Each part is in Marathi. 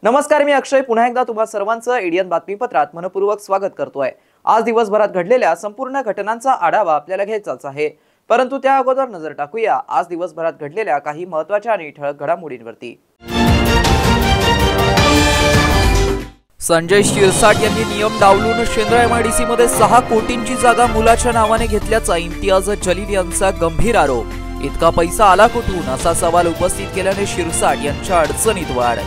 नमस्कार, मी अक्षय पुन्हा एकदा तुम्हा सर्वांचं एडियन बातमीपत्रात मनपूर्वक स्वागत करतोय। आज दिवसभरात घडलेल्या संपूर्ण घटनांचा आढावा आपल्याला घ्यायचाच आहे, परंतु त्या अगोदर नजर टाकूया आज दिवसभरात घडलेल्या काही महत्त्वाच्या आणि ठळक घडामोडींवरती। संजय शिरसाट यांनी नियम डावलून शेंद्रा एमआयडीसी मध्ये 6 कोटींची जागा मुलाच्या नावाने घेतल्याचा इम्तियाज जलील यांचा गंभीर आरोप। इतका पैसा आला कुठून असा सवाल उपस्थित केल्याने शिरसाट यांच्या अडचणीत वाढ।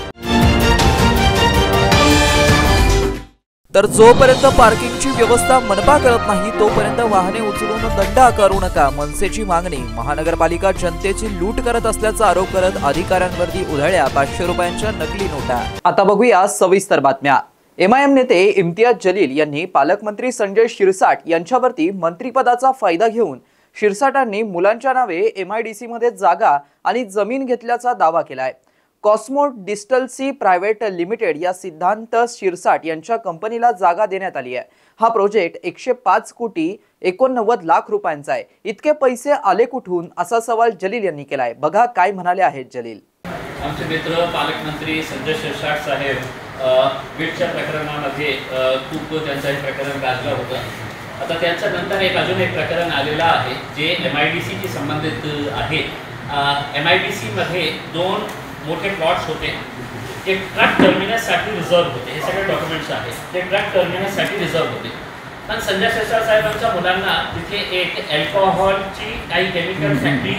तर जोपर्यंत पार्किंगची व्यवस्था मनपा करत नाही तोपर्यंत वाहने उचलून दंड आकारू नका, मनसेची मागणी। महानगरपालिका जनतेची लूट करत असल्याचा आरोप करत अधिकाऱ्यांवरती उधळल्या 500 रुपयांच्या नकली नोटा। आता बघूया सविस्तर बातम्या। एमआयएम नेते इम्तियाज जलील यांनी पालकमंत्री संजय शिरसाट यांच्यावरती मंत्रिपदाचा फायदा घेऊन शिरसाटांनी मुलांच्या नावे एमआयडीसी मध्ये जागा आणि जमीन घेतल्याचा दावा केलाय। कॉस्मो डिस्टल्सी प्रायव्हेट लिमिटेड या सिद्धांत शिरसाट यांच्या कंपनीला जागा देण्यात आली आहे। हा प्रोजेक्ट 105 कोटी 89 लाख रुपयांचा आहे। इतके पैसे आले कुठून असा सवाल जलील यांनी केलाय। बघा काय म्हणाले आहेत जलील। आमचे मित्र पालकमंत्री संजय शिरसाट साहेब बीडच्या प्रकरणामध्ये खूप त्यांचं हे प्रकरण गाजलं होतं। आता त्याच्या नंतर अजून एक प्रकरण आलेलं आहे जे एमआयडीसी शी संबंधित आहे। एमआयडीसी मध्ये 2 मोठे प्लॉट्स होते जे ट्रक टर्मिनससाठी रिझर्व होते। हे सगळे डॉक्युमेंट्स आहेत, ते ट्रक टर्मिनससाठी रिझर्व होते। पण संजय शिरसाट साहेबांच्या मुलांना तिथे एक अल्कोहोलची काही केमिकल फॅक्टरी,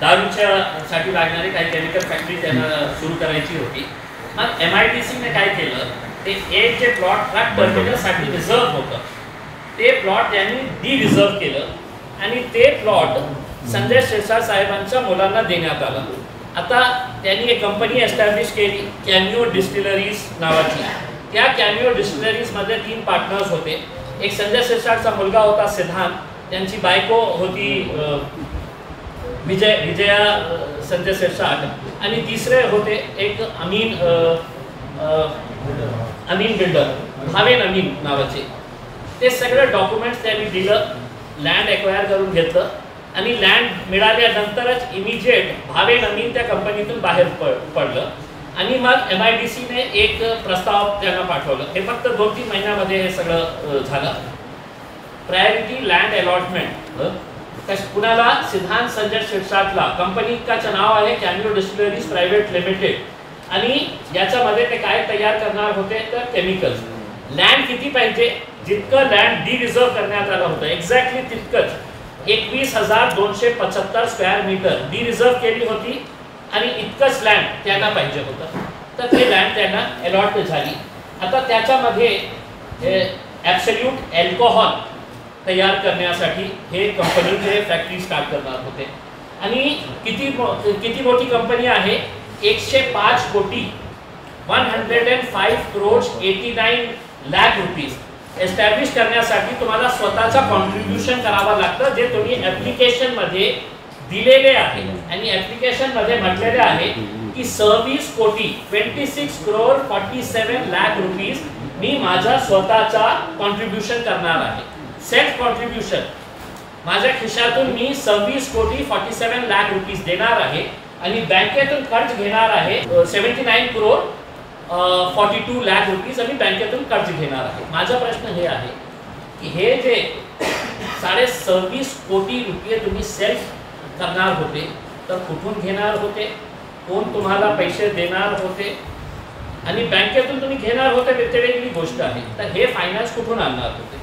दारूच्यासाठी लागणारी काही केमिकल फॅक्टरी त्यांना सुरू करायची होती। मग एमआयडीसीने काय केलं, ते एक जे प्लॉट ट्रक टर्मिनससाठी रिझर्व होतं ते प्लॉट त्यांनी डी रिझर्व केलं आणि ते प्लॉट संजय शिरसाट साहेबांच्या मुलांना देण्यात आलं। आता त्यांनी एक कंपनी एस्टॅब्लिश केली कॅमिओ डिस्टिलरीज नावाची। त्या कॅमिओ डिस्टिलरीजमध्ये 3 पार्टनर्स होते। एक संजय शिरसाटचा मुलगा होता सिद्धांत, त्यांची बायको होती विजया संजय शिरसाट आणि तिसरे होते एक अमीन बिल्डर, भावेन अमीन नावाचे। ते सगळे डॉक्युमेंट्स त्यांनी दिलं, लँड एक्वायर करून घेतलं आणि लँड मिळाल्यानंतरच इमिजिएट भावेन अमीन त्या कंपनीतून बाहेर पडलं आणि मग एमआयडीसीने एक प्रस्ताव त्यांना पाठवलं। हे फक्त 2-3 महिन्यामध्ये हे सगळं झालं। प्रायोरिटी लँड अलॉटमेंट कुणाला, सिद्धांत संजय शिरसाटला। कंपनी काचं नाव आहे कॅमिओ डिस्टिलरीज प्रायव्हेट लिमिटेड आणि याच्यामध्ये ते काय तयार करणार होते तर केमिकल्स। लँड किती पाहिजे, जितकं लँड डी रिझर्व करण्यात आलं होतं एक्झॅक्टली तितकंच 21,275 स्क्वेअर मीटर डी रिझर्व केली होती आणि इतकंच लँड त्यांना पाहिजे होतं। तर ते लँड त्यांना अलॉट झाली। आता त्याच्यामध्ये ॲब्सोल्यूट अल्कोहोल तयार करण्यासाठी हे कंपनीचे फॅक्टरी स्टार्ट करणार होते आणि किती मोठी कंपनी आहे, 105 कोटी 105 crores 89 लाख रुपीज एस्टॅब्लिश करण्यासाठी तुम्हाला स्वतःचा कॉन्ट्रीब्युशन करावं लागतं, जे तुम्ही ॲप्लिकेशन मध्ये दिलेले आहे। आणि ॲप्लिकेशन मध्ये म्हटलेले आहे की 26 कोटी 26 crore 47 लाख रुपीज मी माझा स्वतःचा कॉन्ट्रीब्युशन करणार आहे। सेल्फ कॉन्ट्रीब्युशन माझ्या खिशातून मी 26 कोटी 47 लाख रुपीज देणार आहे आणि बँकेतून कर्ज घेणार आहे 79 crore 42 लाख रुपीज आणि बँकेतून कर्ज घेणार आहे। माझा प्रश्न हे आहे की हे जे 26.5 कोटी रुपये तुम्ही सेल्फ करणार होते तर कुठून घेणार होते, कोण तुम्हाला पैसे देणार होते आणि बँकेतून तुम्ही घेणार होते वेगळी गोष्ट आहे। तर हे फायनान्स कुठून आणणार होते।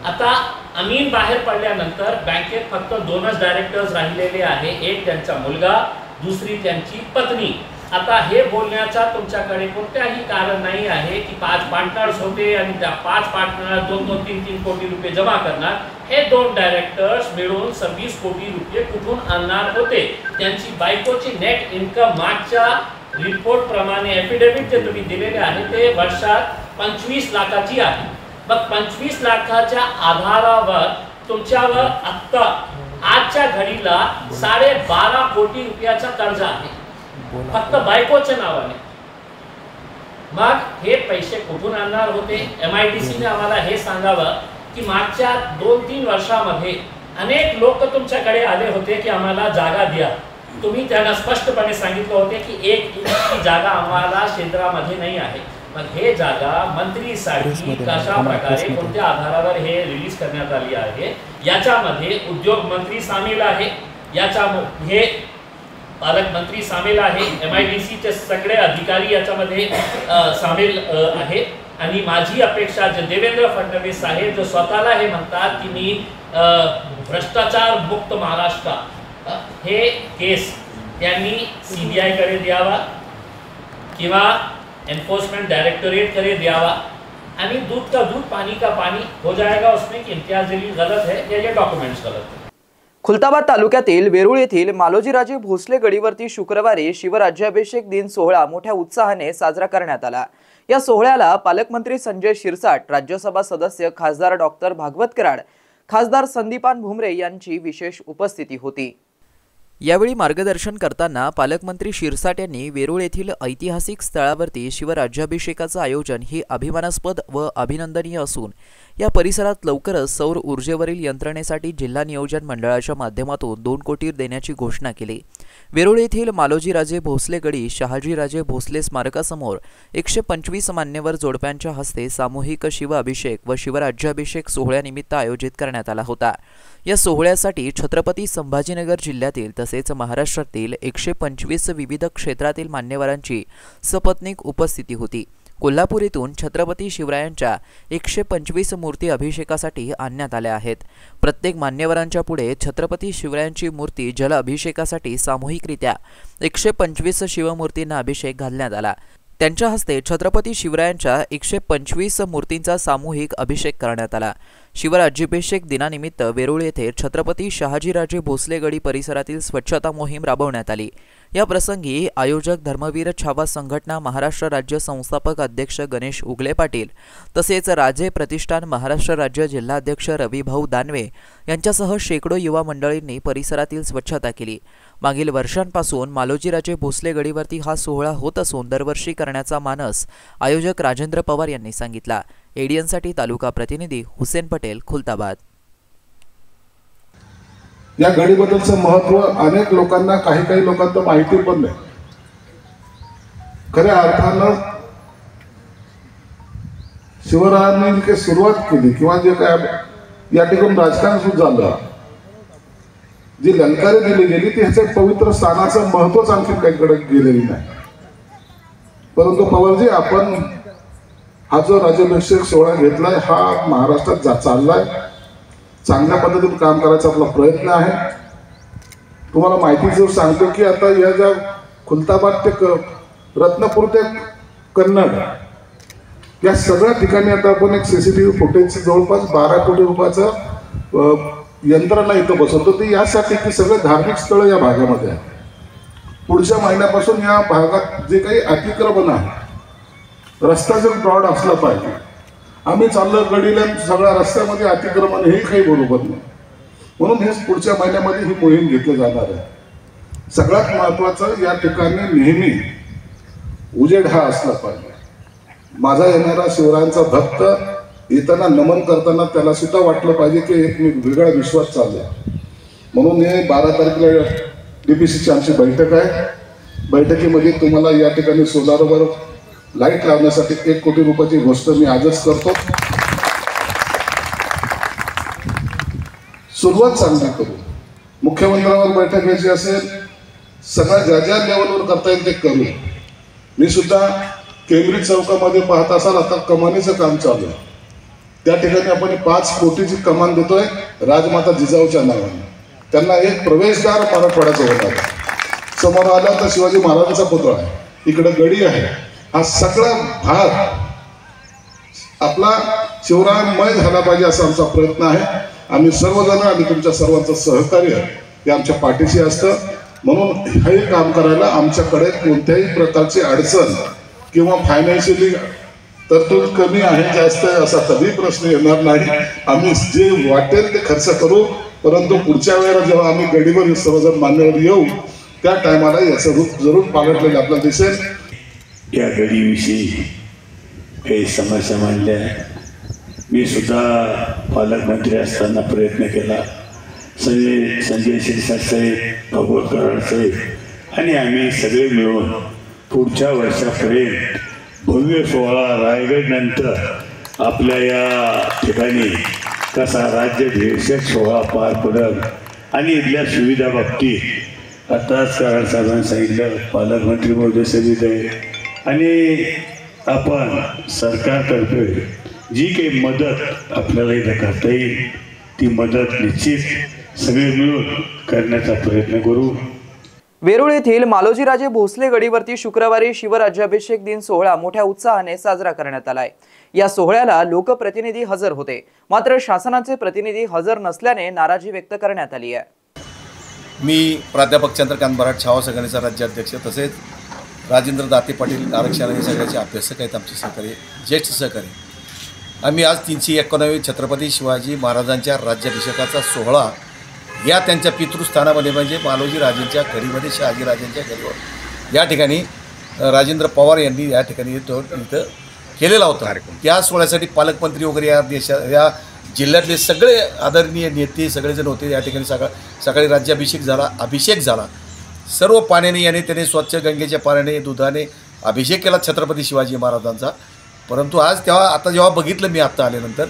आता अमीन बाहेर पडल्यानंतर बँकेत फक्त 2च डायरेक्टर्स राहिलेले आहे, एक त्यांचा मुलगा, दुसरी त्यांची पत्नी। आता हे बोलण्याचा तुमच्याकडे कोणताही कारण नाही आहे की 5 पार्टनर्स होते आणि त्या 5 पार्टनर 2-3 कोटी रुपये जमा करणार। हे 2 डायरेक्टर्स मिळून 26 कोटी रुपये कुठून आणणार होते। त्यांची बायकोची नेट इन्कम मागच्या रिपोर्ट प्रमाणे एफिडेविट जे तुम्ही दिलेले आहे ते वर्षात 25 लाखाची आहे। मग 25 लाखाच्या आधारावर तुमच्यावर आत्ता आजच्या घडीला 12.5 कोटी रुपयाचा कर्ज आहे फक्त बायकोच्या नावाने। मग हे पैसे कुठून आणणार होते? MIDCने आम्हाला हे सांगावं की मागच्या 2-3 वर्षामध्ये अनेक लोक तुमच्याकडे आले होते की आम्हाला जागा द्या। तुम्ही त्यांना स्पष्टपणे सांगितलं होते की 1 इंचची जागा आम्हाला क्षेत्रामध्ये नाही आहे। मग हे जागा मंत्रीसाठी कशा प्रकारे कोणत्या आधारावर हे रिलीज करण्यात आली आहे याच्यामध्ये उद्योग मंत्री सामील आहे, हे पालकमंत्री सामील आहे, MIDCचे सगळे अधिकारी याच्यामध्ये सामील आहे। आणि माझी अपेक्षा जे देवेंद्र फडणवीस साहेब जो स्वतःला हे म्हणतात की मी भ्रष्टाचार मुक्त महाराष्ट्र, हे केस त्यांनी CBI कडे द्यावा किंवा एनफोर्समेंट डायरेक्टोरेट कडे द्यावा आणि दूध का दूध पानी का पानी हो जाएगा उसमें कि इम्तियाज जलील गलत है या ये डॉक्युमेंट्स गलत है। खुलताबाद तालुक्यातील वेरूळ येथील मालोजीराजे भोसले गडीवरती शुक्रवारी शिवराज्याभिषेक दिन सोहळा मोठ्या उत्साहाने साजरा करण्यात आला। या सोहळ्याला पालकमंत्री संजय शिरसाट, राज्यसभा सदस्य खासदार डॉक्टर भागवत कराड, खासदार संदीपान भुमरे यांची विशेष उपस्थिती होती। यावेळी मार्गदर्शन करताना पालकमंत्री शिरसाट यांनी वेरूळ येथील ऐतिहासिक स्थळावरती शिवराज्याभिषेकाचं आयोजन ही अभिमानास्पद व अभिनंदनीय असून या परिसरात लवकरच सौर ऊर्जेवरील यंत्रणेसाठी जिल्हा नियोजन मंडळाच्या माध्यमातून 2 कोटी देण्याची घोषणा केली। वेरूळ येथील मालोजीराजे भोसले गडी शहाजीराजे भोसले स्मारकासमोर 125 मान्यवर जोडप्यांच्या हस्ते सामूहिक शिवअभिषेक व शिवराज्याभिषेक सोहळ्यानिमित्त आयोजित करण्यात आला होता। या सोहळ्यासाठी छत्रपती संभाजीनगर जिल्ह्यातील तसेच महाराष्ट्रातील 125 विविध क्षेत्रातील मान्यवरांची सपत्नीक उपस्थिती होती। कोल्हापूर येथून छत्रपती शिवरायांच्या 125 मूर्ती अभिषेकासाठी आणण्यात आल्या आहेत। प्रत्येक मान्यवरांच्या पुढे छत्रपती शिवरायांची मूर्ती जल अभिषेकासाठी सामूहिकरित्या 125 शिवमूर्तींना अभिषेक घालण्यात आला। त्यांच्या हस्ते छत्रपती शिवरायांच्या 125 मूर्तींचा सामूहिक अभिषेक करण्यात आला। शिवराज्याभिषेक दिनानिमित्त वेरूळ येथे छत्रपती शहाजीराजे भोसले गडी परिसरातील स्वच्छता मोहीम राबवण्यात आली। या प्रसंगी आयोजक धर्मवीर छावा संघटना महाराष्ट्र राज्य संस्थापक अध्यक्ष गणेश उगले पाटील तसेच राजे प्रतिष्ठान महाराष्ट्र राज्य जिल्हाध्यक्ष रविभाऊ दानवे यांच्यासह शेकडो युवा मंडळींनी परिसरातील स्वच्छता केली। मागील वर्षांपासून मालोजीराजे भोसले गडीवरती हा सोहळा होत असून दरवर्षी करण्याचा मानस आयोजक राजेंद्र पवार यांनी सांगितला। एडीएनसाठी तालुका प्रतिनिधी हुसेन पटेल, खुलताबाद। या गडीबद्दलचं महत्त्व अनेक लोकांना काही लोकांना माहिती पण नाही। खऱ्या अर्थानं शिवरायांनी जे सुरुवात केली किंवा जे काय या ठिकाणी राजकारण सुरू झालं, जी लंकारी दिली गेली ती ह्याच्या पवित्र स्थानाचं महत्त्वच आणखी काहीकडे गेलेली नाही। परंतु पवारजी, आपण हा जो राज्याभिषेक सोहळा घेतलाय हा महाराष्ट्रात चाललाय, चांगल्या पद्धतीने काम करायचा आपला प्रयत्न आहे। तुम्हाला माहिती जर सांगतो की आता या ज्या खुलताबाद ते रत्नपूर ते कन्नड या सगळ्या ठिकाणी आता आपण एक CCTV फुटेजची जवळपास 12 कोटी रुपयाचं यंत्रणा इथं बसवतो। ते यासाठी की सगळे धार्मिक स्थळ या भागामध्ये आहे। पुढच्या महिन्यापासून या भागात जे काही अतिक्रमण आहे, रस्ता जर ब्रॉड असला पाहिजे। आम्ही चाललो गडीला सगळ्या रस्त्यामध्ये अतिक्रमण हे काही बरोबर नाही, म्हणून हे पुढच्या महिन्यामध्ये ही मोहीम घेतली जाणार आहे। सगळ्यात महत्त्वाचं या ठिकाणी नेहमी उजेड हा असला पाहिजे। माझा येणारा शिवरायांचा भक्त येताना नमन करताना त्याला सुद्धा वाटलं पाहिजे की एक वेगळा विश्वास चालला। म्हणून हे 12 तारखेला DPCची आमची बैठक आहे। बैठकीमध्ये तुम्हाला या ठिकाणी सोलारवर लाईट लावण्यासाठी 1 कोटी रुपयाची गोष्ट मी आजच करतो। सुरुवात चांगली करू। मुख्यमंत्र्यांवर बैठक घ्यायची असेल, सगळ्या ज्या लेवलवर करता येईल ते करू। मी सुद्धा केंद्रीय चौकामध्ये पाहत असाल आता कमानीचं काम चालू आहे। त्या ठिकाणी आपण 5 कोटीची कमान देतोय राजमाता जिजाऊच्या नावाने। त्यांना एक प्रवेशद्वार मराठवाड्याचं होणार। समोर आला तर शिवाजी महाराजांचा पुतळा आहे, इकडे गडी आहे। हा सगळा भाग आपला शिवरायमय झाला पाहिजे असा आमचा प्रयत्न आहे। आम्ही सर्वजण आणि तुमच्या सर्वांचं सहकार्य हे आमच्या पाठीशी असतं। म्हणून हे काम करायला आमच्याकडे कोणत्याही प्रकारची अडचण किंवा फायनान्शियली तरतूद कमी आहे जास्त आहे असा कधी प्रश्न येणार नाही. आम्ही जे वाटेल ते खर्च करू, परंतु पुढच्या वेळेला जेव्हा आम्ही गडीवर सर्वजण मान्यवर येऊ त्या टायमाला याचं रूप जरूर पालटलेलं आपल्याला दिसेल. या गडीविषयी काही समस्या मांडल्या. मी सुद्धा पालकमंत्री असताना प्रयत्न केला. संजय शिरसाट साहेब, भगवत कराड साहेब आणि आम्ही सगळे मिळून पुढच्या वर्षापर्यंत भव्य सोहळा रायगड नंतर आपल्या या ठिकाणी कसा राज्यभिषेक सोहळा पार पडेल आणि इथल्या सुविधा बाबतीत आताच कराड साहेबांनी सांगितलं, पालकमंत्री महोदय सविध आहे आणि आपण सरकारतर्फे जी काही मदत आपल्याला इथं करता येईल ती मदत निश्चित सगळे मिळून करण्याचा प्रयत्न करू. वेरूळ येथील मालोजीराजे भोसले गडीवरती शुक्रवारी शिवराज्याभिषेक दिन सोहळा मोठ्या उत्साहाने साजरा करण्यात आलाय. या सोहळ्याला लोकप्रतिनिधी हजर होते, मात्र शासनाचे प्रतिनिधी हजर नसल्याने नाराजी व्यक्त करण्यात आली आहे. मी प्राध्यापक चंद्रकांत बराड, छावा संघटनेचा राज्याध्यक्ष, तसेच राजेंद्र दाते पाटील आरक्षण हे सगळ्याचे अभ्यासक आहेत, आमचे सहकारी, ज्येष्ठ सहकारी. आम्ही आज 391 छत्रपती शिवाजी महाराजांच्या राज्याभिषेकाचा सोहळा या त्यांच्या पितृस्थानामध्ये म्हणजे मालोजी राजेंच्या घरीमध्ये, शहाजीराजांच्या घरीवर या ठिकाणी राजेंद्र पवार यांनी या ठिकाणी इथं केलेला होता. त्या सोहळ्यासाठी पालकमंत्री वगैरे या जिल्ह्यातले सगळे आदरणीय नेते सगळेजण होते. या ठिकाणी सकाळी राज्याभिषेक झाला, अभिषेक झाला. सर्व पाण्याने याने त्याने स्वच्छ गंगेच्या पाण्याने दुधाने अभिषेक केला छत्रपती शिवाजी महाराजांचा. परंतु आज आता जेव्हा बघितलं मी आत्ता आल्यानंतर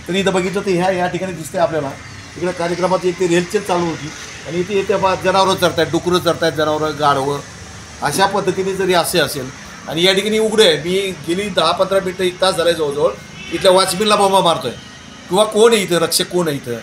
तर इथं बघितलं तर या ठिकाणी दिसते आपल्याला इकडे कार्यक्रमात एक ते रेलचेल चालू होती आणि इथे जनावरं चरतायत, डुकरं चरतायत, जनावरं, गाढवं, अशा पद्धतीने जरी असे असेल आणि या ठिकाणी उघडे आहे. मी गेली 10-15 मिनटं 1 तास झाले जवळजवळ इथल्या वॉचमॅनला बोंबा मारतोय किंवा कोण आहे इथं, रक्षक कोण आहे इथं.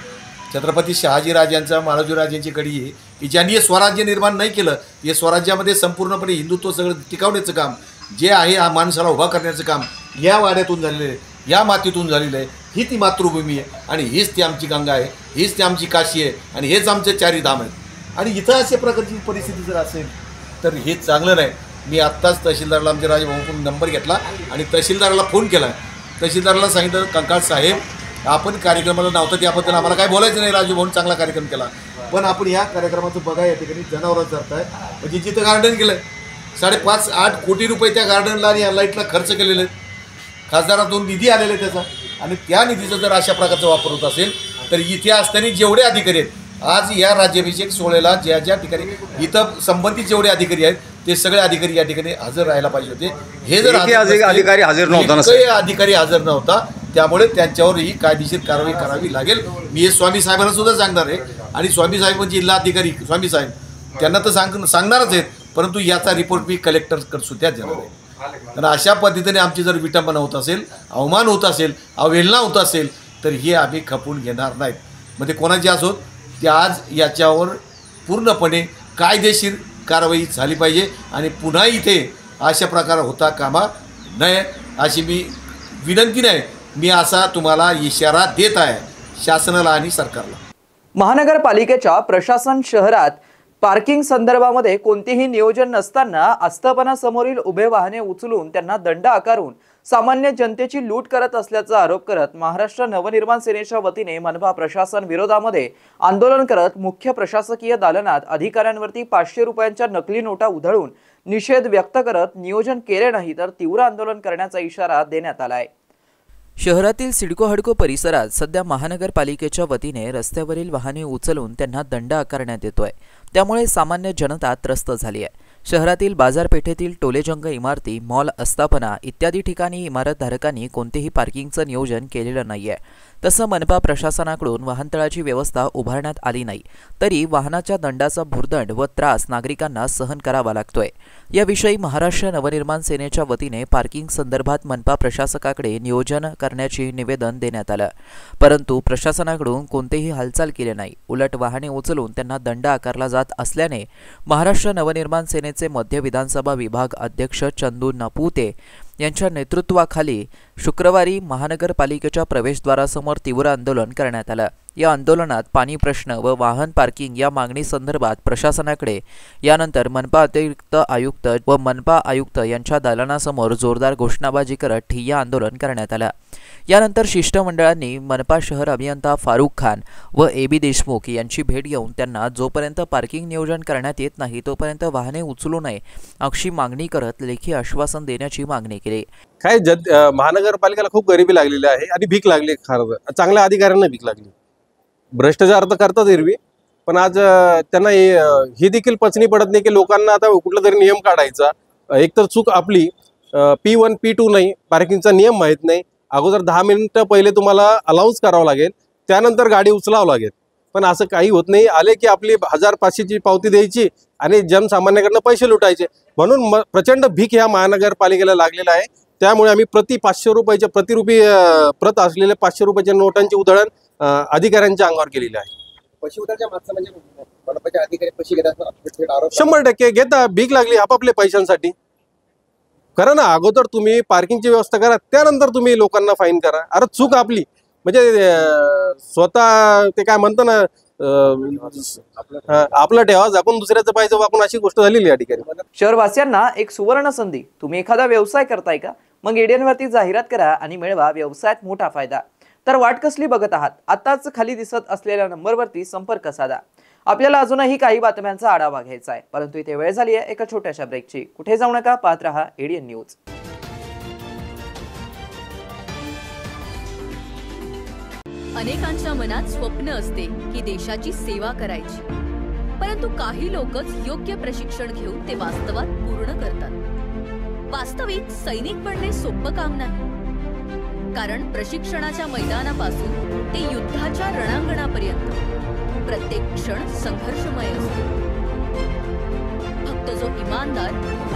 छत्रपती शहाजीराजांचा मालोजीराजांची गडी आहे की ज्यांनी हे स्वराज्य निर्माण नाही केलं. हे स्वराज्यामध्ये संपूर्णपणे हिंदुत्व सगळं टिकवण्याचं काम जे आहे, हा माणसाला उभा करण्याचं काम या वाड्यातून झालेलं आहे, या मातीतून झालेलं आहे. ही ती मातृभूमी आहे आणि हीच ती आमची गंगा आहे, हीच ती आमची काशी आहे आणि हेच आमचे चारी धाम आहेत. आणि इथं अशा प्रकारची परिस्थिती जर असेल तर हे चांगलं नाही. मी आत्ताच तहसीलदारला आमच्या राजभाऊकडून नंबर घेतला आणि तहसीलदाराला फोन केला. तहसीलदाराला सांगितलं, कंकाळ साहेब आपण कार्यक्रमाला नव्हतं त्याबद्दल आम्हाला काय बोलायचं नाही, राजूभाऊन चांगला कार्यक्रम केला, पण आपण या कार्यक्रमाचं बघा या ठिकाणी जनावरं चरताय. म्हणजे जिथं गार्डन केलं 5.5-8 कोटी रुपये त्या गार्डनला आणि या लाईटला खर्च केलेले आहेत. खासदारातून निधी आलेला आहे त्याचा आणि त्या निधीचा जर अशा प्रकारचा वापर होत असेल तर इथे असताना जेवढे अधिकारी आहेत आज या राज्याभिषेक सोहळ्याला ज्या ठिकाणी इथं संबंधित जेवढे अधिकारी आहेत ते सगळे अधिकारी या ठिकाणी हजर राहायला पाहिजे होते. हे जर अधिकारी हजर नव्हता, अधिकारी हजर नव्हता, त्यामुळे त्यांच्यावर ही कायदेशीर कारवाई करावी लागेल. मी हे स्वामी साहेबांना सुद्धा सांगणार आहे आणि स्वामी साहेब म्हणजे जिल्हा अधिकारी स्वामी साहेब त्यांना तर सांगणारच आहेत, परंतु याचा रिपोर्ट मी कलेक्टरकडे सुद्धा देणार आहे. आणि अशा पद्धतीने आमची जर विटंबना होत असेल, अवमान होत असेल, अवहेलना होत असेल तर हे आम्ही खपून घेणार नाहीत. म्हणजे कोणाची असोत ते आज याच्यावर पूर्णपणे कायदेशीर कारवाई झाली पाहिजे आणि पुन्हा इथे अशा प्रकार होता कामा नये अशी मी विनंती नाही, मी असा तुम्हाला इशारा देत आहे शासनाला आणि सरकारला. महानगरपालिकेच्या प्रशासन शहरात पार्किंग संदर्भामध्ये कोणतेही नियोजन नसताना आस्थापनासमोरील उभे वाहने उचलून त्यांना दंड आकारून सामान्य जनतेची लूट करत असल्याचा आरोप करत महाराष्ट्र नवनिर्माण सेनेच्या वतीने मनपा प्रशासन विरोधामध्ये आंदोलन करत मुख्य प्रशासकीय दालनात अधिकाऱ्यांवरती 500 रुपयांच्या नकली नोटा उधळून निषेध व्यक्त करत नियोजन केले नाही तर तीव्र आंदोलन करण्याचा इशारा देण्यात आला आहे. शहरातील सिडको हडको परिसरात सध्या महानगरपालिकेच्या वतीने रस्त्यावरील वाहने उचलून त्यांना दंड आकारण्यात येतोय. त्यामुळे सामान्य जनता त्रस्त झाली आहे. शहरातील बाजारपेठेतील टोलेजंग इमारती, मॉल, आस्थापना इत्यादी ठिकाणी इमारतधारकांनी कोणतेही पार्किंगचं नियोजन केलेलं नाहीये. तसं मनपा प्रशासनाकडून वाहनतळाची व्यवस्था उभारण्यात आली नाही तरी वाहनाच्या दंडाचा भुर्दंड व त्रास नागरिकांना सहन करावा लागतोय. याविषयी महाराष्ट्र नवनिर्माण सेनेच्या वतीने पार्किंग संदर्भात मनपा प्रशासकाकडे नियोजन करण्याचे निवेदन देण्यात आलं, परंतु प्रशासनाकडून कोणतेही हालचाल केली नाही. उलट वाहने उचलून त्यांना दंड आकारला जात असल्याने महाराष्ट्र नवनिर्माण सेनेचे मध्य विधानसभा विभाग अध्यक्ष चंदू नपुते यांच्या नेतृत्वाखाली शुक्रवारी महानगरपालिकेच्या प्रवेशद्वारासमोर तीव्र आंदोलन करण्यात आलं. या आंदोलनात पाणी प्रश्न व वाहन पार्किंग या मागणी संदर्भात प्रशासनाकडे यानंतर मनपा अतिरिक्त आयुक्त व मनपा आयुक्त यांच्या दालनासमोर जोरदार घोषणाबाजी करत ठिय्या आंदोलन करण्यात आलं। यानंतर शिष्टमंडळांनी मनपा शहर अभियंता फारुख खान व AB देशमुख यांची भेट घेऊन त्यांना जोपर्यंत पार्किंग नियोजन करण्यात येत नाही तोपर्यंत वाहने उचलू नये अशी मागणी करत लेखी आश्वासन देण्याची मागणी केली। काय महानगरपालिकेला खूप गरिबी लागलेली आहे आणि भीक लागली, खरं चांगल्या अधिकाऱ्यांना भीक लागली। भ्रष्टाचार तर करतात एरवी, पण आज त्यांना ही देखील पचनी पडत नाही की लोकांना आता कुठला तरी नियम काढायचा। एक तर चूक आपली P1 P2 नाही, पार्किंगचा नियम माहीत नाही। अगोदर 10 मिनिटं पहिले तुम्हाला अलाउन्स करावं लागेल, त्यानंतर गाडी उचलावं लागेल, पण असं काही होत नाही। आले की आपली 1500ची पावती द्यायची आणि जनसामान्याकडनं पैसे लुटायचे। म्हणून प्रचंड भीक ह्या महानगरपालिकेला लागलेला आहे। त्यामुळे आम्ही प्रति 500 रुपयाच्या प्रतिरूपी प्रत असलेल्या 500 रुपयाच्या नोटांची उधळण अधिकाऱ्यांच्या अंगावर केलेली आहे। पैसे उधळच्या मागचं म्हणजे मनपाचे अधिकारी पैसे घेतात 100% घेता, भीक लागली आपापल्या पैशांसाठी। करा ना, अगोदर तुम्ही पार्किंगची व्यवस्था करा, त्यानंतर तुम्ही लोकांना फाईन करा। अरे चूक आपली म्हणजे स्वतः ते काय म्हणतो ना, आपलं ठेवा झाकून दुसऱ्याचं पाहिजे वाकून, अशी गोष्ट झालेली या ठिकाणी। शहरवासियांना एक सुवर्ण संधी। तुम्ही एखादा व्यवसाय करताय का? मग एडियनवरती जाहिरात करा आणि मिळवा व्यवसायात मोठा फायदा। तर वाट कसली बघत आहात? आताच खाली दिसत असलेल्या नंबरवरती संपर्क साधा। आपल्याला अजूनही काही बातम्यांचा आढावा घ्यायचा आहे, परंतु इथे वेळ झाली आहे एका छोट्याशा ब्रेकची। कुठे जाऊ नका, पाहत रहा एडियन न्यूज। अनेकांच्या मनात स्वप्न असते की देशाची सेवा करायची, परंतु काही लोकच योग्य प्रशिक्षण घेऊन ते वास्तवात पूर्ण करतात। वास्तविक सैनिक बनणे सोपं काम नाही, कारण प्रशिक्षणाच्या मैदानापासून ते युद्धाच्या रणांगणापर्यंत प्रत्येक क्षण संघर्षमय असतो। फक्त जो इमानदार,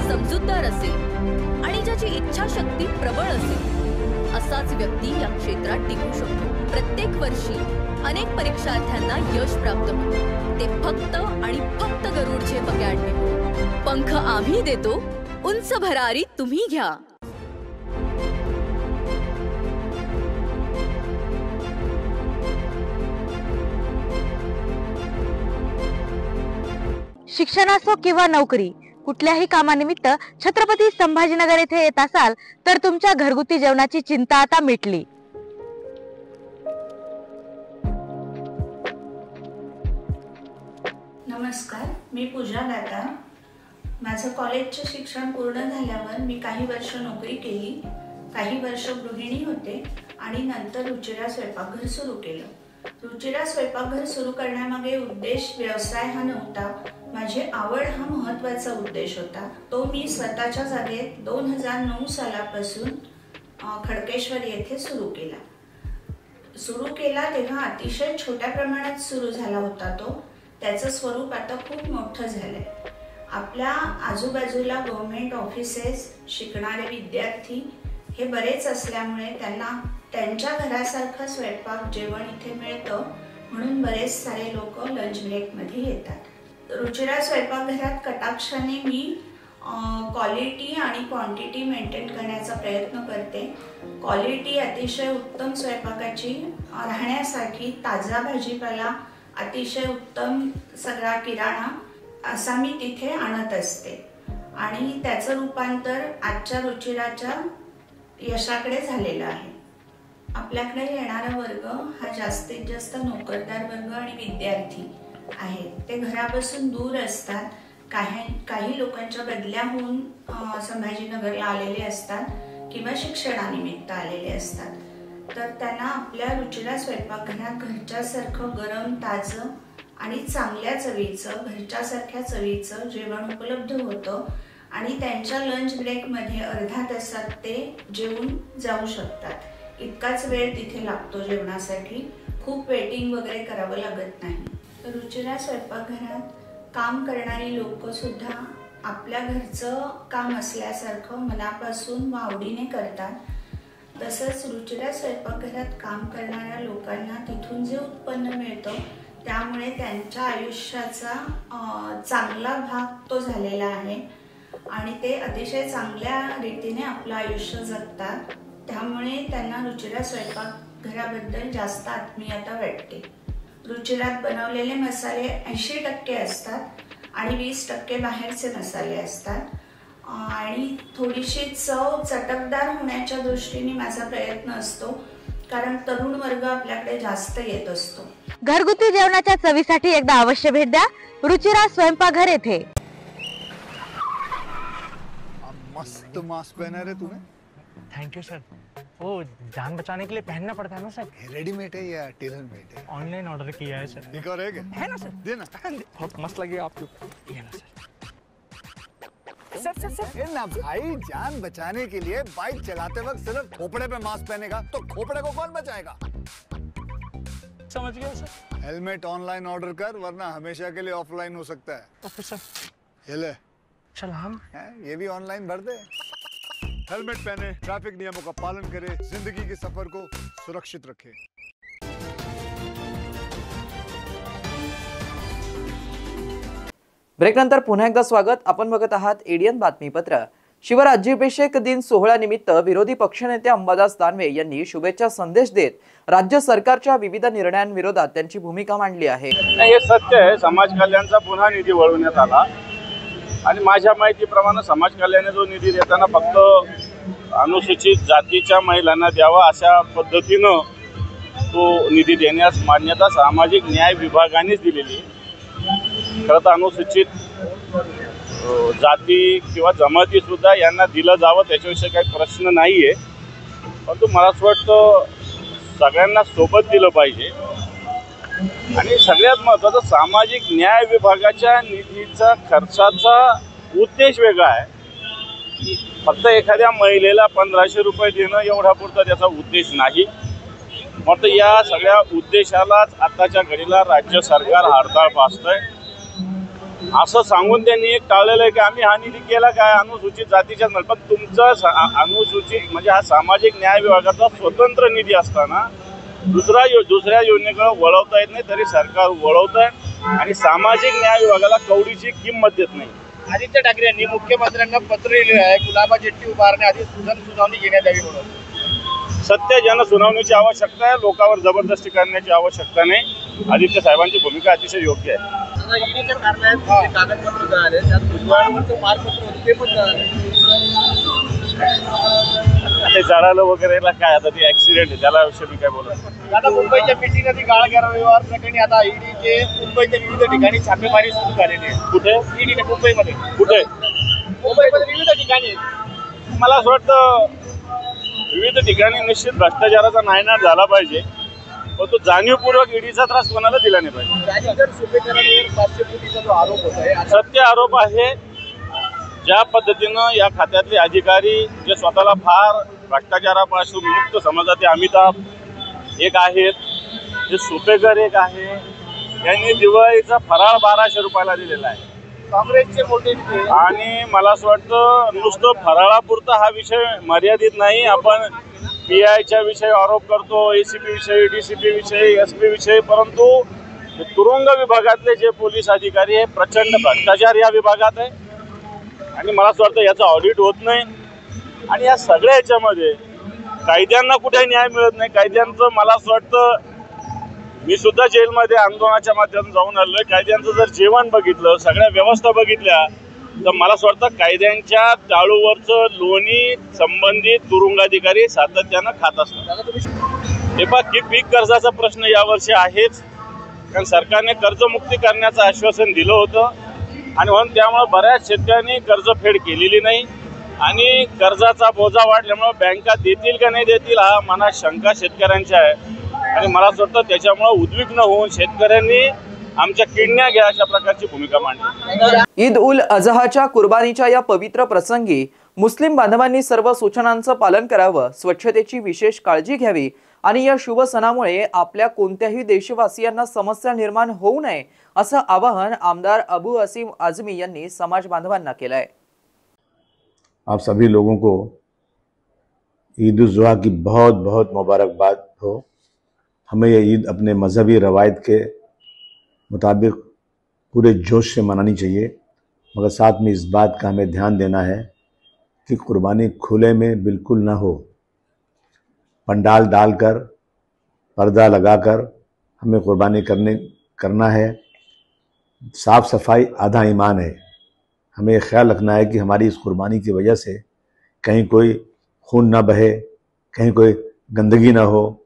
समजूतदार असेल आणि ज्याची इच्छाशक्ती प्रबळ असेल असाच व्यक्ती या क्षेत्रात टिकू शकतो। प्रत्येक वर्षी अनेक परीक्षार्थ्यांना यश प्राप्त होते, ते फक्त आणि फक्त गरुड झेप अकॅडमी। पंख आम्ही देतो, उंच भरारी तुम्ही घ्या। शिक्षण असो किंवा नोकरी, कुठल्याही कामानिमित्त छत्रपती संभाजीनगर येथे येत असाल तर तुमच्या घरगुती जेवणाची चिंता आता मिटली। नमस्कार, मी पूजा दाता। माझं कॉलेजचं शिक्षण पूर्ण झाल्यावर मी काही वर्ष नोकरी केली, काही वर्ष गृहिणी होते आणि नंतर रुचिरा स्वयंपाकघर सुरू केलं। रुचिरा स्वयंपाकघर सुरू करण्यामागे उद्देश व्यवसाय हा नव्हता, माझी आवड हा महत्त्वाचा उद्देश होता। तो मी स्वतःच्या जागेत 2009 सालापासून खडकेश्वर येथे सुरू केला। तेव्हा अतिशय छोट्या प्रमाणात सुरू झाला होता तो, त्याचं स्वरूप आता खूप मोठं झालंय। आपल्या आजूबाजूला गव्हर्नमेंट ऑफिसेस, शिकणारे विद्यार्थी हे बरेच असल्यामुळे त्यांना त्यांच्या घरासारखं स्वयंपाक जेवण इथे मिळतं, म्हणून बरेच सारे लोक लंच ब्रेकमध्ये येतात। रुचिरा स्वयंपाकघरात कटाक्षाने मी क्वालिटी आणि क्वांटिटी मेंटेन करण्याचा प्रयत्न करते। क्वालिटी अतिशय उत्तम स्वयंपाकाची राहण्यासाठी ताजा भाजीपाला, अतिशय उत्तम सगळा किराणा असा मी तिथे आणत असते आणि त्याचं रूपांतर आजच्या रुचिराच्या यशाकडे झालेलं आहे। आपल्याकडे येणारा वर्ग हा जास्तीत जास्त नोकरदार वर्ग आणि विद्यार्थी आहेत। ते घरापासून दूर असतात, काही लोकांच्या बदल्या होऊन संभाजीनगरला आलेले असतात किंवा शिक्षणानिमित्त आलेले असतात। तर त्यांना आपल्या रुचिरा स्वयंपाकघरात घरच्यासारखं गरम, ताजं आणि चांगल्या चवीचं, घरच्यासारख्या चवीचं जेवण उपलब्ध होतं आणि त्यांच्या लंच ब्रेकमध्ये अर्धा तासात ते जेवून जाऊ शकतात। इतकाच वेळ तिथे लागतो जेवणासाठी, खूप वेटिंग वगैरे करावं लागत नाही। रुचिरा स्वयंपाकघरात काम करणारी लोक सुद्धा आपल्या घरचं काम असल्यासारखं मनापासून व आवडीने करतात। तसंच रुचिरा स्वयंपाकघरात काम करणाऱ्या लोकांना तिथून जे उत्पन्न मिळतं त्यामुळे त्यांच्या आयुष्याचा चांगला भाग तो झालेला आहे आणि ते अतिशय चांगल्या रीतीने आपलं आयुष्य जगतात। त्यामुळे त्यांना रुचिरा स्वयंपाकघराबद्दल जास्त आत्मीयता वाटते। रुचिरात बनवलेले मसाले 80% असतात आणि 20% बाहेरचे मसाले असतात आणि थोडीशी चव चटकदार होण्याच्या दृष्टीने माझा प्रयत्न असतो, कारण तरुण वर्ग आपल्याकडे जास्त येत असतो. घरगुती जेवणाच्या चवीसाठी एकदा अवश्य भेट द्या रुचिराज स्वयंपाकघर येथे. मस्त मास्क पहना रे तूने. Thank you sir. वो जान बचाने के लिए पहनना पड़ता है ना सर. रेडीमेड है या टेलर मेड है? ऑनलाइन ऑर्डर किया है सर. एक और है ना सर. देना. बहुत मस्त लगे आपको. ये ना सर. सर ना भाई, जान बचाने के लिए बाइक चलाते वक्त सिर्फ खोपड़े पे मास्क पहनेगा तो खोपड़े को कौन बचाएगा? समझ गया सर. हेलमेट ऑनलाइन ऑर्डर कर, वरना हमेशा के लिए ऑफलाइन हो सकता है. Okay sir. ये ले. चल हम ये भी ऑनलाइन भर दे. हेलमेट पहने, ट्रैफिक नियमों का पालन करे, जिंदगी के सफर को सुरक्षित रखे. ब्रेकनंतर पुन्हा एकदा स्वागत. आपण बघत आहात एडीएन बातमीपत्र. शिवराज्याभिषेक दिन सोहळ्यानिमित्त विरोधी पक्षनेते अंबादास दानवे यांनी शुभेच्छा संदेश देत राज्य सरकारच्या विविध निर्णयांविरोधात त्यांची भूमिका मांडली आहे. हे सत्य आहे, समाज कल्याणचा पुन्हा निधी वळवण्यात आला आणि माझ्या माहितीप्रमाणे समाज कल्याणाने जो निधी देताना फक्त अनुसूचित जातीच्या महिलांना द्यावा अशा पद्धतीनं तो निधी देण्यास मान्यता सामाजिक न्याय विभागानेच दिलेली आहे. खरं तर अनुसूचित जाती किंवा जमाती सुद्धा यांना दिलं जावं त्याच्याविषयी काही प्रश्न नाही आहे, परंतु मला असं वाटतं सगळ्यांना सोबत दिलं पाहिजे. आणि सगळ्यात महत्त्वाचं सामाजिक न्याय विभागाच्या निधीचा खर्चाचा उद्देश वेगळा आहे. फक्त एखाद्या महिलेला 1500 रुपये देणं एवढा पुरता त्याचा उद्देश नाही. मग या सगळ्या उद्देशालाच आताच्या घडीला राज्य सरकार हरताळ पासतंय असं सांगून त्यांनी एक टाळलेलं आहे की आम्ही हा निधी केला काय अनुसूचित जातीच्या. पण तुमचं अनुसूचित म्हणजे हा सामाजिक न्याय विभागाचा स्वतंत्र निधी असताना दुसऱ्या योजनेकडे वळवता येत नाही, तरी सरकार वळवत आहे आणि सामाजिक न्याय विभागाला कवडीची किंमत देत नाही. आदित्य ठाकरे यांनी मुख्यमंत्र्यांना पत्र लिहिलं आहे गुलाबा जेट्टी उभारण्याआधी सुनावणी घेण्यात यावी म्हणून. सत्य जनसुनावणीची आवश्यकता आहे, लोकांवर जबरदस्ती करण्याची आवश्यकता नाही. आदित्य साहेबांची भूमिका अतिशय योग्य आहे. ईडीच्या कार्यालयात कागदपत्र मिळाले, त्यात भुजबळांवरचं मारपत्र होतं ते पण ते जळालं वगैरेला काय आता ते ऍक्सिडेंट आहे, त्याला विषयी मी काय बोलत. आता मुंबईच्या पिटी नदी गाळगेरा व्यवहार प्रकरणी आता ईडीचे मुंबईच्या विविध ठिकाणी छापेमारी सुरू झालेली आहे. कुठे? ईडीने मुंबईमध्ये. कुठे? मुंबईमध्ये विविध ठिकाणी. मला असं वाटतं विविध ठिकाणी निश्चित भ्रष्टाचाराचा नायनाट झाला पाहिजे, पण तो जाणीवपूर्वक ईडीचा त्रास कोणाला दिला नाही पाहिजे. सुपेकरांवर 500 कोटीचा जो आरोप होत आहे, सत्य आरोप आहे. ज्या पद्धतीनं या खात्यातले अधिकारी जे स्वतःला फार भ्रष्टाचारापासून मुक्त समजतात ते अमिताभ एक आहेत, जे सुपेकर एक आहे, यांनी दिवाळीचा फराळ 1200 रुपयाला दिलेला आहे. काँग्रेसचे मोठे आणि मला असं वाटतं नुसतं फराळापुरता हा विषय मर्यादित नाही. आपण PIच्या विषयी आरोप करतो, ACP विषयी, DCP विषयी, SP विषयी, परंतु तुरुंग विभागातले जे पोलीस अधिकारी आहे प्रचंड भ्रष्टाचार या विभागात आहे आणि मला असं वाटतं याचं ऑडिट होत नाही. आणि या सगळ्या ह्याच्यामध्ये कायद्यांना कुठे न्याय मिळत नाही. कायद्यांचं मला असं वाटतं, मी सुद्धा जेलमध्ये आंदोलनाच्या माध्यमातून जाऊन आलोय, कायद्यांचं जर जेवण बघितलं, सगळ्या व्यवस्था बघितल्या तर मला असं वाटतं कायद्यांच्या टाळूवरचं लोणी संबंधित तुरुंगाधिकारी सातत्यानं खात असतात. हे पहा, पीक कर्जाचा प्रश्न यावर्षी आहेच, कारण सरकारने कर्जमुक्ती करण्याचं आश्वासन दिलं होतं आणि म्हणून त्यामुळे बऱ्याच शेतकऱ्यांनी कर्जफेड केलेली नाही आणि कर्जाचा बोजा वाढल्यामुळे बँका देतील का नाही देतील हा मनात शंका शेतकऱ्यांच्या आहे. आणि मला असं वाटतं त्याच्यामुळे उद्विग्न होऊन शेतकऱ्यांनी आमच्या किडण्या घ्या अशा प्रकारची भूमिका मांडली. ईद उल अजहाच्या कुर्बानीच्या या पवित्र प्रसंगी मुस्लिम बांधवांनी सर्व सूचनांचं पालन करावं, स्वच्छतेची विशेष काळजी घ्यावी आणि या शुभ सणामुळे आपल्या कोणत्याही देशवासियांना समस्या निर्माण होऊ नये असं आवाहन आमदार अबू असीम आझमी यांनी समाज बांधवांना केलंय. आप सभी लोगों को ईद उल जुहा की बहुत बहुत मुबारकबाद हो. हमें ये ईद अपने मजहबी रवायत के मुताबिक पूरे जोश से मनानी चाहिए, मगर साथ में इस बात का हमें ध्यान देना है कि कुर्बानी खुले में बिल्कुल ना हो. पंडाल डालकर, पर्दा लगाकर हमें कुर्बानी करना है। साफ सफाई आधा ईमान है। हमें ये ख्याल रखना है कि हमारी इस कुर्बानी की वजह से कहीं कोई खून ना बहे, कहीं कोई गंदगी ना हो,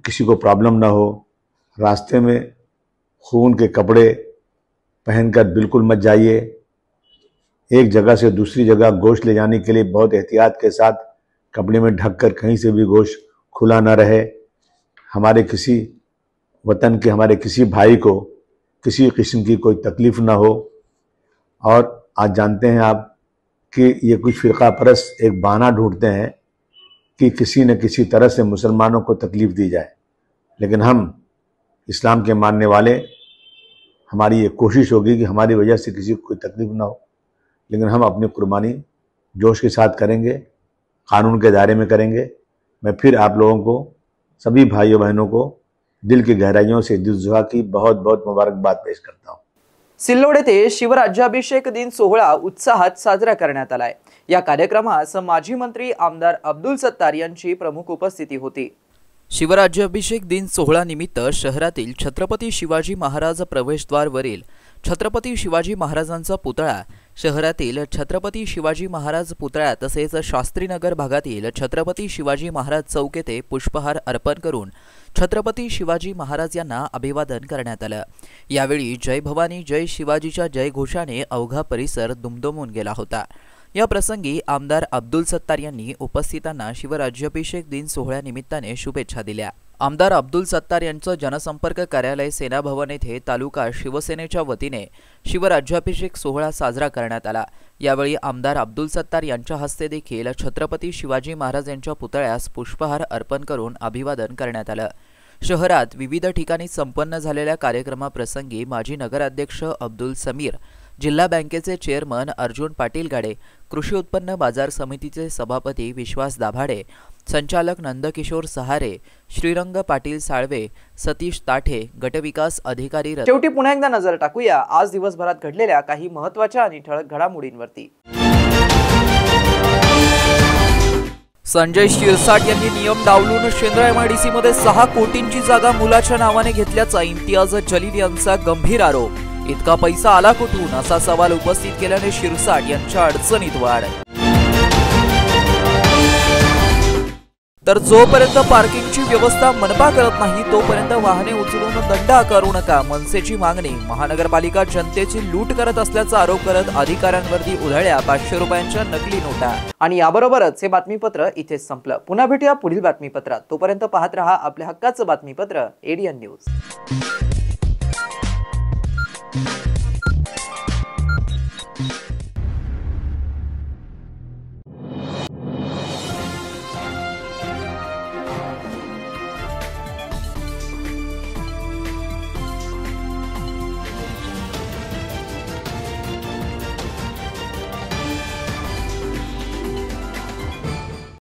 किसी को प्रॉब्लम ना हो। रास्ते में खून के कपड़े पहनकर बिल्कुल मत जाइए। एक जगह से दूसरी जगह गोश्त ले जाने के लिए बहुत एहतियात के साथ कपड़े में ढककर कहीं से भी गोश्त खुला ना रहे। हमारे किसी वतन के, हमारे किसी भाई को किसी किस्म की कोई तकलीफ ना हो। और आज जानते हैं आप कि ये कुछ फ़िरका परस्त एक बहाना ढूंढते हैं कि किसी न किसी तरह से मुसलमानों को तकलीफ़ दी जाए, लेकिन हम इस्लाम के मानने वाले, हमारी ये कोशिश होगी कि हमारी वजह से किसी को कोई तकलीफ़ ना हो, लेकिन हम अपनी कुर्बानी जोश के साथ करेंगे, कानून के दायरे में करेंगे। मैं फिर आप लोगों को, सभी भाइयों बहनों को दिल की गहराइयों से ईद उल जुहा की बहुत बहुत मुबारकबाद पेश करता हूँ। सिल्लोड येथे शिवराज्याभिषेक दिन सोहळा उत्साहात साजरा करण्यात आलाय। या कार्यक्रमास माजी मंत्री आमदार अब्दुल सत्तार यांची प्रमुख उपस्थिती होती। शिवराज्याभिषेक दिन सोहळा निमित्त शहरातील छत्रपती शिवाजी महाराज प्रवेशद्वारवरील छत्रपती शिवाजी महाराजांचा पुतळा, शहरातील छत्रपती शिवाजी महाराज पुतळा तसेच शास्त्रीनगर भागातील छत्रपती शिवाजी महाराज चौक येथे पुष्पहार अर्पण करून छत्रपती शिवाजी महाराज यांना अभिवादन करण्यात आलं। यावेळी जय भवानी जय शिवाजीच्या जयघोषाने अवघा परिसर दुमदुमून गेला होता। या प्रसंगी आमदार अब्दुल सत्तार यांनी उपस्थितांना शिवराज्याभिषेक दिन सोहळ्यानिमित्ताने शुभेच्छा दिल्या। आमदार अब्दुल सत्तार यांचं जनसंपर्क कार्यालय सेना भवन येथे तालुका शिवसेनेच्या वतीने शिवराज्याभिषेक सोहळा साजरा करण्यात आला। यावेळी आमदार अब्दुल सत्तार यांच्या हस्ते देखील छत्रपती शिवाजी महाराज यांच्या पुतळ्यास पुष्पहार अर्पण करून अभिवादन करण्यात आलं। शहरात विविध ठिकाणी संपन्न झालेल्या कार्यक्रमाप्रसंगी माजी नगराध्यक्ष अब्दुल समीर, जिल्हा बँकेचे चेअरमन अर्जुन पाटील गाडे, कृषी उत्पन्न बाजार समितीचे सभापती विश्वास दाभाडे, संचालक नंदकिशोर सहारे, श्रीरंग पाटील साळवे, सतीश ताठे, गटविकास अधिकारी। शेवटी पुन्हा एकदा नजर टाकूया आज दिवसभरात घडलेल्या काही महत्त्वाच्या आणि ठळक घडामोडींवरती। संजय शिरसाट यांनी नियम डावलून शेंद्रा MIDC मध्ये 6 कोटींची जागा मुलाच्या नावाने घेतल्याचा इम्तियाज जलील यांचा गंभीर आरोप। इतका पैसा आला कुठून असा सवाल उपस्थित केल्याने शिरसाट यांच्या अडचणीत वाढ। तर जोपर्यंत पार्किंगची व्यवस्था मनपा करत नाही तोपर्यंत वाहने उचलून दंड आकारू नका, मनसेची मागणी। महानगरपालिका जनतेची लूट करत असल्याचा आरोप करत अधिकाऱ्यांवरती उधळल्या 500 रुपयांच्या नकली नोटा। आणि याबरोबरच हे बातमीपत्र इथेच संपलं। पुन्हा भेटूया पुढील बातमीपत्रात। तोपर्यंत पाहत रहा आपल्या हक्काचं बातमीपत्र ADN न्यूज।